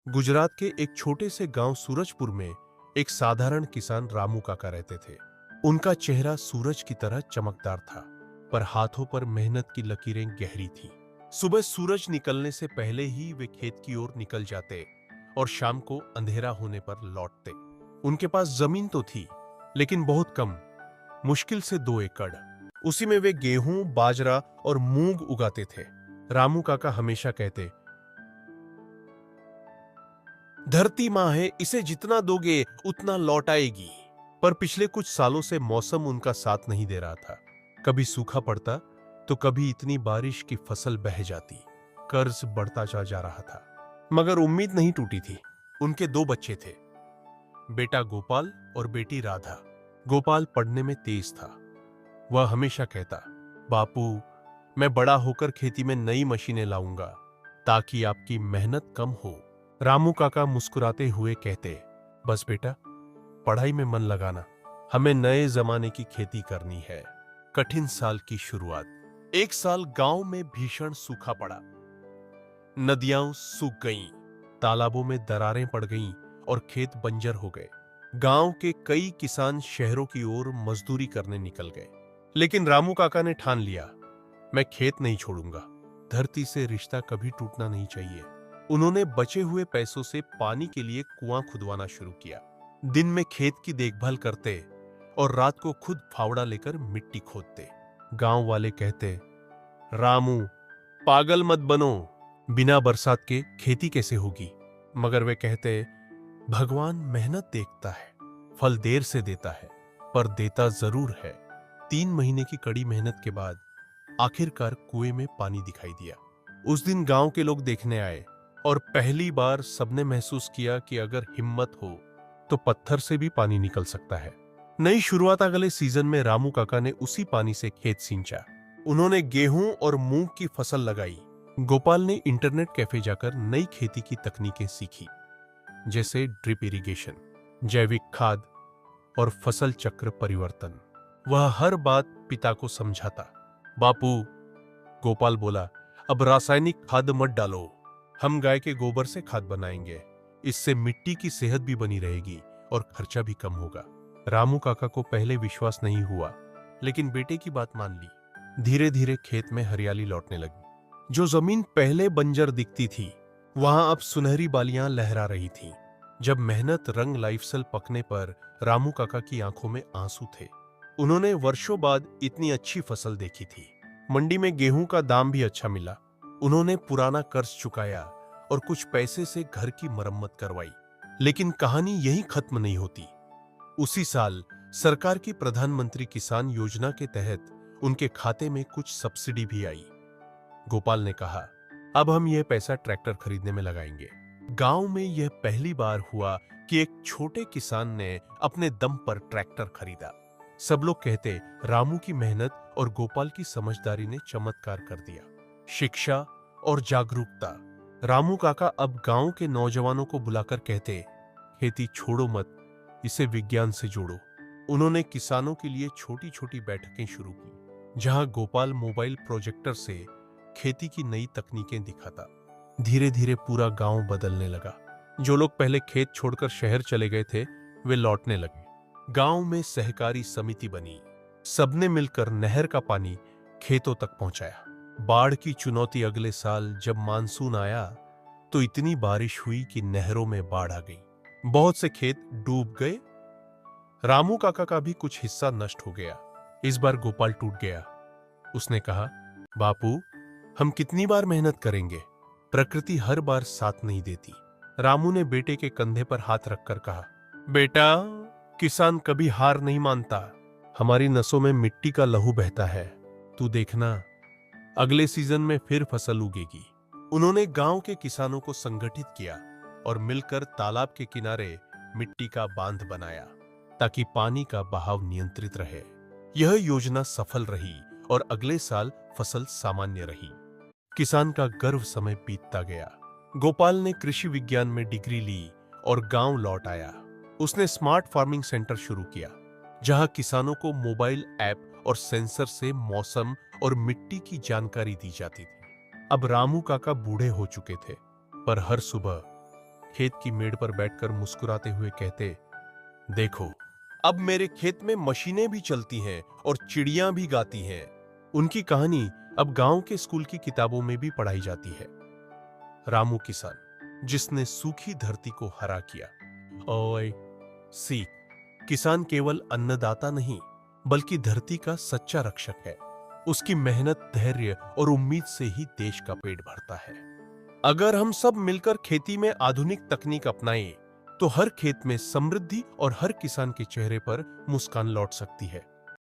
गुजरात के एक छोटे से गांव सूरजपुर में एक साधारण किसान रामू काका रहते थे। उनका चेहरा सूरज की तरह चमकदार था, पर हाथों पर मेहनत की लकीरें गहरी थीं। सुबह सूरज निकलने से पहले ही वे खेत की ओर निकल जाते और शाम को अंधेरा होने पर लौटते। उनके पास जमीन तो थी, लेकिन बहुत कम, मुश्किल से 2 एकड़। उसी में वे गेहूं, बाजरा और मूंग उगाते थे। रामू काका हमेशा कहते, धरती मां है, इसे जितना दोगे उतना लौट आएगी। पर पिछले कुछ सालों से मौसम उनका साथ नहीं दे रहा था। कभी सूखा पड़ता तो कभी इतनी बारिश की फसल बह जाती। कर्ज बढ़ता जा रहा था, मगर उम्मीद नहीं टूटी थी। उनके 2 बच्चे थे, बेटा गोपाल और बेटी राधा। गोपाल पढ़ने में तेज था। वह हमेशा कहता, बापू, मैं बड़ा होकर खेती में नई मशीनें लाऊंगा ताकि आपकी मेहनत कम हो। रामू काका मुस्कुराते हुए कहते, बस बेटा, पढ़ाई में मन लगाना, हमें नए जमाने की खेती करनी है। कठिन साल की शुरुआत। एक साल गांव में भीषण सूखा पड़ा। नदियां सूख गईं, तालाबों में दरारें पड़ गईं और खेत बंजर हो गए। गांव के कई किसान शहरों की ओर मजदूरी करने निकल गए। लेकिन रामू काका ने ठान लिया, मैं खेत नहीं छोड़ूंगा। धरती से रिश्ता कभी टूटना नहीं चाहिए। उन्होंने बचे हुए पैसों से पानी के लिए कुआं खुदवाना शुरू किया। दिन में खेत की देखभाल करते और रात को खुद फावड़ा लेकर मिट्टी खोदते। गांव वाले कहते, रामू, पागल मत बनो, बिना बरसात के खेती कैसे होगी? मगर वे कहते, भगवान मेहनत देखता है, फल देर से देता है, पर देता जरूर है। 3 महीने की कड़ी मेहनत के बाद आखिरकार कुएं में पानी दिखाई दिया। उस दिन गांव के लोग देखने आए और पहली बार सबने महसूस किया कि अगर हिम्मत हो तो पत्थर से भी पानी निकल सकता है। नई शुरुआत। अगले सीजन में रामू काका ने उसी पानी से खेत सींचा। उन्होंने गेहूं और मूंग की फसल लगाई। गोपाल ने इंटरनेट कैफे जाकर नई खेती की तकनीकें सीखी, जैसे ड्रिप इरिगेशन, जैविक खाद और फसल चक्र परिवर्तन। वह हर बात पिता को समझाता। बापू, गोपाल बोला, अब रासायनिक खाद मत डालो, हम गाय के गोबर से खाद बनाएंगे। इससे मिट्टी की सेहत भी बनी रहेगी और खर्चा भी कम होगा। रामू काका को पहले विश्वास नहीं हुआ, लेकिन बेटे की बात मान ली। धीरे धीरे खेत में हरियाली लौटने लगी। जो जमीन पहले बंजर दिखती थी, वहां अब सुनहरी बालियां लहरा रही थीं। जब मेहनत रंग लाई, फसल पकने पर रामू काका की आंखों में आंसू थे। उन्होंने वर्षों बाद इतनी अच्छी फसल देखी थी। मंडी में गेहूं का दाम भी अच्छा मिला। उन्होंने पुराना कर्ज चुकाया और कुछ पैसे से घर की मरम्मत करवाई। लेकिन कहानी यहीं खत्म नहीं होती। उसी साल सरकार की प्रधानमंत्री किसान योजना के तहत उनके खाते में कुछ सब्सिडी भी आई। गोपाल ने कहा, अब हम यह पैसा ट्रैक्टर खरीदने में लगाएंगे। गांव में यह पहली बार हुआ कि एक छोटे किसान ने अपने दम पर ट्रैक्टर खरीदा। सब लोग कहते, रामू की मेहनत और गोपाल की समझदारी ने चमत्कार कर दिया। शिक्षा और जागरूकता। रामू काका अब गांव के नौजवानों को बुलाकर कहते, खेती छोड़ो मत, इसे विज्ञान से जोड़ो। उन्होंने किसानों के लिए छोटी छोटी बैठकें शुरू की, जहां गोपाल मोबाइल प्रोजेक्टर से खेती की नई तकनीकें दिखाता। धीरे धीरे पूरा गांव बदलने लगा। जो लोग पहले खेत छोड़कर शहर चले गए थे, वे लौटने लगे। गांव में सहकारी समिति बनी। सबने मिलकर नहर का पानी खेतों तक पहुंचाया। बाढ़ की चुनौती। अगले साल जब मानसून आया तो इतनी बारिश हुई कि नहरों में बाढ़ आ गई। बहुत से खेत डूब गए। रामू काका का भी कुछ हिस्सा नष्ट हो गया। इस बार गोपाल टूट गया। उसने कहा, बापू, हम कितनी बार मेहनत करेंगे, प्रकृति हर बार साथ नहीं देती। रामू ने बेटे के कंधे पर हाथ रखकर कहा, बेटा, किसान कभी हार नहीं मानता। हमारी नसों में मिट्टी का लहू बहता है। तू देखना, अगले सीजन में फिर फसल उगेगी। उन्होंने गांव के किसानों को संगठित किया और मिलकर तालाब के किनारे मिट्टी का बांध बनाया, ताकि पानी का बहाव नियंत्रित रहे। यह योजना सफल रही और अगले साल फसल सामान्य रही। किसान का गर्व समय बीतता गया। गोपाल ने कृषि विज्ञान में डिग्री ली और गांव लौट आया। उसने स्मार्ट फार्मिंग सेंटर शुरू किया, जहां किसानों को मोबाइल ऐप और सेंसर से मौसम और मिट्टी की जानकारी दी जाती थी। अब रामू काका बूढ़े हो चुके थे, पर हर सुबह खेत की मेड़ पर बैठकर मुस्कुराते हुए कहते, देखो, अब मेरे खेत में मशीनें भी चलती हैं और चिड़ियां भी गाती हैं। उनकी कहानी अब गांव के स्कूल की किताबों में भी पढ़ाई जाती है। रामू किसान, जिसने सूखी धरती को हरा किया। ओए, सीख, किसान केवल अन्नदाता नहीं, बल्कि धरती का सच्चा रक्षक है। उसकी मेहनत, धैर्य और उम्मीद से ही देश का पेट भरता है। अगर हम सब मिलकर खेती में आधुनिक तकनीक अपनाएं, तो हर खेत में समृद्धि और हर किसान के चेहरे पर मुस्कान लौट सकती है।